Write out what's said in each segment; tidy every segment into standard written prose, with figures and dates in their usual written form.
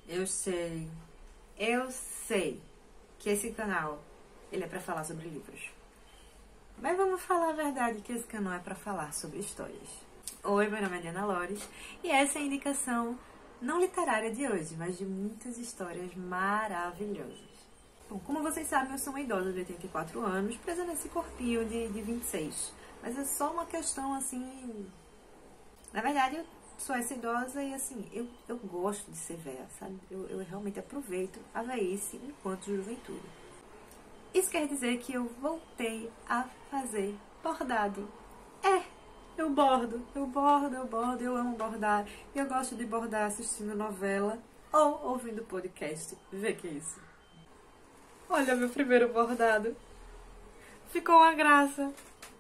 Eu sei que esse canal, ele é pra falar sobre livros. Mas vamos falar a verdade, que esse canal é pra falar sobre histórias. Oi, meu nome é Diana Lores e essa é a indicação não literária de hoje, mas de muitas histórias maravilhosas. Bom, como vocês sabem, eu sou uma idosa de 84 anos, presa nesse corpinho de 26. Mas é só uma questão, assim... Na verdade, eu sou essa idosa e, assim, eu gosto de ser velha, sabe? Eu realmente aproveito a velhice enquanto juventude. Isso quer dizer que eu voltei a fazer bordado. Eu bordo, eu amo bordar. E eu gosto de bordar assistindo novela ou ouvindo podcast. Vê que é isso. Olha meu primeiro bordado. Ficou uma graça.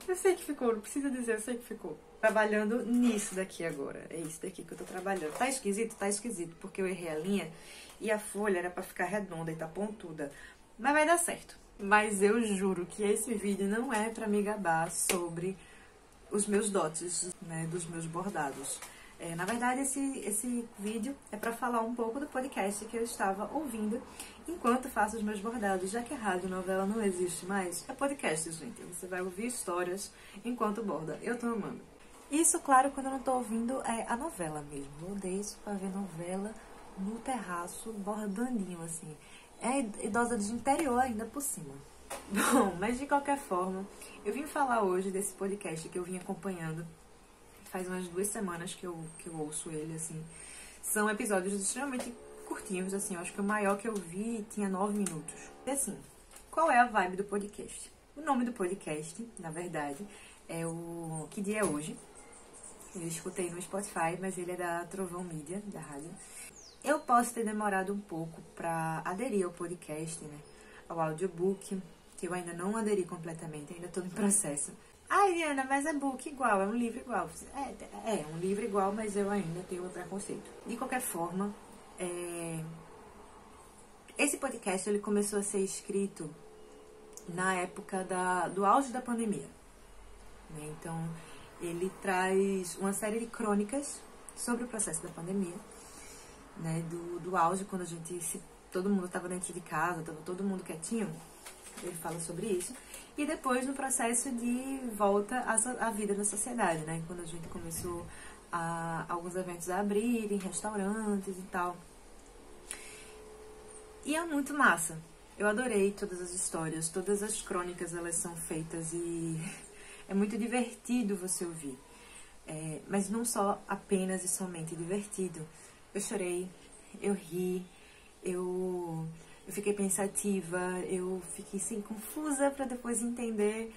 Eu sei que ficou, não precisa dizer, eu sei que ficou. Trabalhando nisso daqui agora. É isso daqui que eu tô trabalhando. Tá esquisito? Tá esquisito, porque eu errei a linha e a folha era pra ficar redonda e tá pontuda. Mas vai dar certo. Mas eu juro que esse vídeo não é pra me gabar sobre os meus dotes, né, dos meus bordados. Na verdade, esse vídeo é para falar um pouco do podcast que eu estava ouvindo enquanto faço os meus bordados, já que a rádio novela não existe mais. É podcast, gente. Você vai ouvir histórias enquanto borda. Eu tô amando. Isso, claro, quando eu não tô ouvindo a novela mesmo. Eu deixo pra ver novela no terraço, bordandinho, assim. É idosa de interior ainda por cima. Bom, mas de qualquer forma, eu vim falar hoje desse podcast que eu vim acompanhando faz umas 2 semanas que eu ouço ele, assim. São episódios extremamente curtinhos, assim. Eu acho que o maior que eu vi tinha 9 minutos. E assim, qual é a vibe do podcast? O nome do podcast, na verdade, é o Que Dia é Hoje? Eu escutei no Spotify, mas ele é da Trovão Mídia, da rádio. Eu posso ter demorado um pouco pra aderir ao podcast, né? Ao audiobook, que eu ainda não aderi completamente, ainda estou em processo. Ai, Diana, mas é book igual, é um livro igual. É um livro igual, mas eu ainda tenho o preconceito. De qualquer forma, esse podcast ele começou a ser escrito na época do auge da pandemia. Né? Então, ele traz uma série de crônicas sobre o processo da pandemia, né? Do auge, quando todo mundo estava dentro de casa, estava todo mundo quietinho. Ele fala sobre isso. E depois no processo de volta à vida da sociedade, né? Quando a gente começou alguns eventos a abrirem, restaurantes e tal. E é muito massa. Eu adorei todas as histórias, todas as crônicas elas são feitas e é muito divertido você ouvir. Mas não só apenas e somente divertido. Eu chorei, eu ri, eu fiquei pensativa, eu fiquei assim, confusa para depois entender.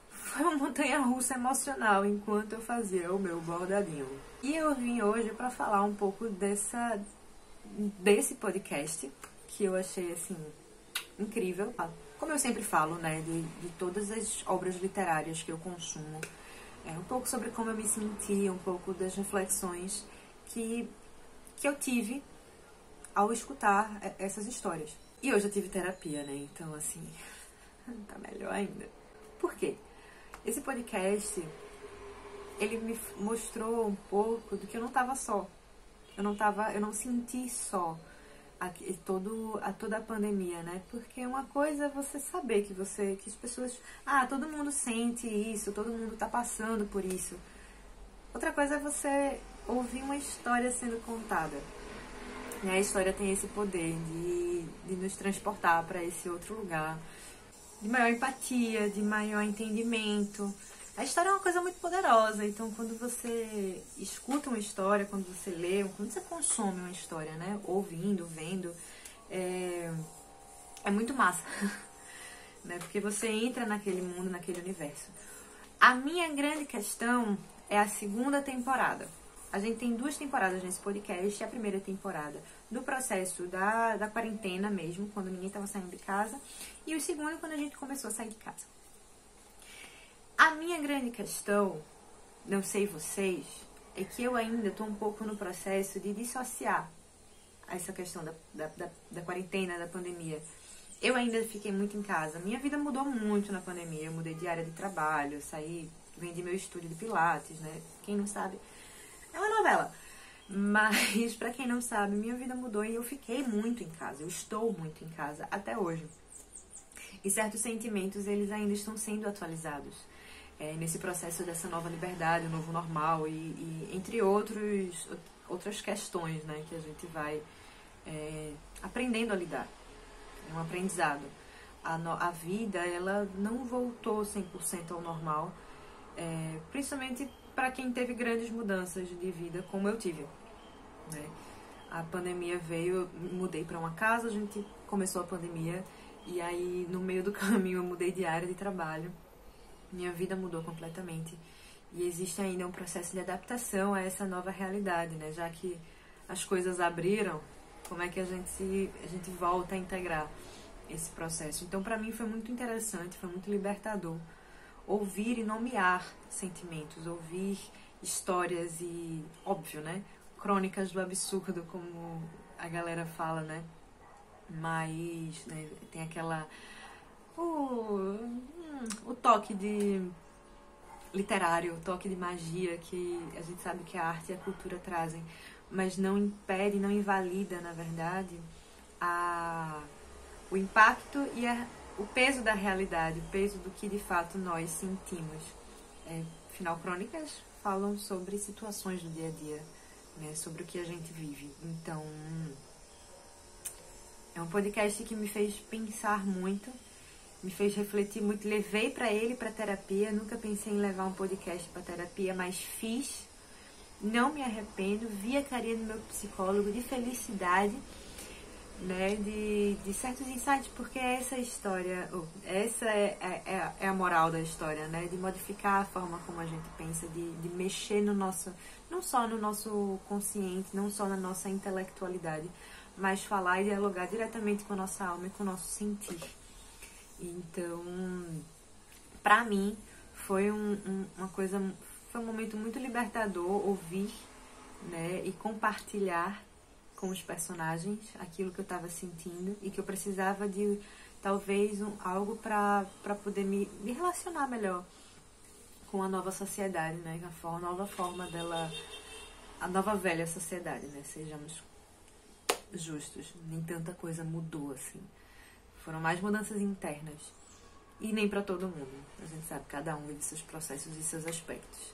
Foi uma montanha-russa emocional enquanto eu fazia o meu bordadinho. E eu vim hoje para falar um pouco desse podcast, que eu achei, assim, incrível. Como eu sempre falo, né, de todas as obras literárias que eu consumo. Um pouco sobre como eu me senti, um pouco das reflexões que eu tive ao escutar essas histórias. E hoje eu tive terapia, né? Então, assim, tá melhor ainda. Por quê? Esse podcast, ele me mostrou um pouco do que eu não tava só. Eu não senti só toda a pandemia, né? Porque uma coisa é você saber que as pessoas... todo mundo sente isso, todo mundo tá passando por isso. Outra coisa é você ouvir uma história sendo contada. E a história tem esse poder de nos transportar para esse outro lugar, de maior empatia, de maior entendimento. A história é uma coisa muito poderosa, então quando você escuta uma história, quando você lê, quando você consome uma história, né, ouvindo, vendo, é muito massa, né, porque você entra naquele mundo, naquele universo. A minha grande questão é a 2ª temporada. A gente tem 2 temporadas nesse podcast. A primeira temporada do processo da quarentena mesmo, quando ninguém estava saindo de casa. E o segundo, quando a gente começou a sair de casa. A minha grande questão, não sei vocês, é que eu ainda estou um pouco no processo de dissociar essa questão da quarentena, da pandemia. Eu ainda fiquei muito em casa. Minha vida mudou muito na pandemia. Eu mudei de área de trabalho, vendi meu estúdio de pilates, né? Quem não sabe... É uma novela. Mas, pra quem não sabe, minha vida mudou e eu fiquei muito em casa. Eu estou muito em casa até hoje. E certos sentimentos, eles ainda estão sendo atualizados. Nesse processo dessa nova liberdade, o novo normal e entre outras questões, né, que a gente vai aprendendo a lidar. É um aprendizado. A vida, ela não voltou 100% ao normal, principalmente para quem teve grandes mudanças de vida, como eu tive, né? A pandemia veio, mudei para uma casa, a gente começou a pandemia, e aí no meio do caminho eu mudei de área de trabalho. Minha vida mudou completamente. E existe ainda um processo de adaptação a essa nova realidade, né? Já que as coisas abriram, como é que a gente volta a integrar esse processo? Então, para mim foi muito interessante, foi muito libertador ouvir e nomear sentimentos, ouvir histórias e, óbvio, né? Crônicas do absurdo, como a galera fala, né? Mas, né, tem aquela... O toque de literário, o toque de magia que a gente sabe que a arte e a cultura trazem, mas não impede, não invalida, na verdade, o impacto e o peso da realidade, o peso do que de fato nós sentimos. Afinal, crônicas falam sobre situações do dia a dia, né, sobre o que a gente vive. Então, é um podcast que me fez pensar muito, me fez refletir muito, levei para ele para terapia, nunca pensei em levar um podcast para terapia, mas fiz, não me arrependo, vi a carinha do meu psicólogo de felicidade, né, de certos insights, porque essa história, essa é a moral da história, né, de modificar a forma como a gente pensa, de mexer no nosso, não só no nosso consciente, não só na nossa intelectualidade, mas falar e dialogar diretamente com a nossa alma e com o nosso sentir. Então, pra mim, foi foi um momento muito libertador ouvir, né, e compartilhar com os personagens aquilo que eu estava sentindo e que eu precisava de talvez algo para poder me relacionar melhor com a nova sociedade, né, a nova forma dela, a nova velha sociedade, né, sejamos justos, nem tanta coisa mudou assim. Foram mais mudanças internas. E nem para todo mundo. A gente sabe, cada um vive seus processos e seus aspectos.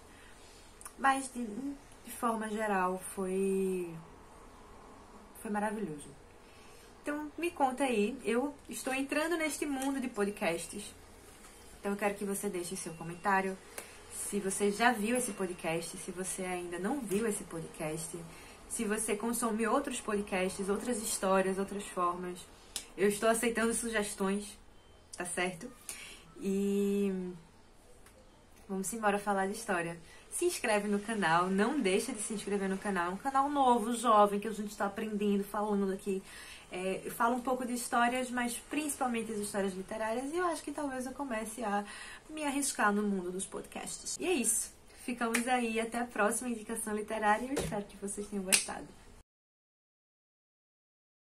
Mas, de forma geral, foi maravilhoso. Então, me conta aí. Eu estou entrando neste mundo de podcasts. Então, eu quero que você deixe seu comentário. Se você já viu esse podcast, se você ainda não viu esse podcast, se você consome outros podcasts, outras histórias, outras formas. Eu estou aceitando sugestões, tá certo? E vamos embora falar de história. Se inscreve no canal, não deixa de se inscrever no canal. É um canal novo, jovem, que a gente está aprendendo, falando aqui. Eu falo um pouco de histórias, mas principalmente as histórias literárias. E eu acho que talvez eu comece a me arriscar no mundo dos podcasts. E é isso. Ficamos aí. Até a próxima indicação literária e eu espero que vocês tenham gostado.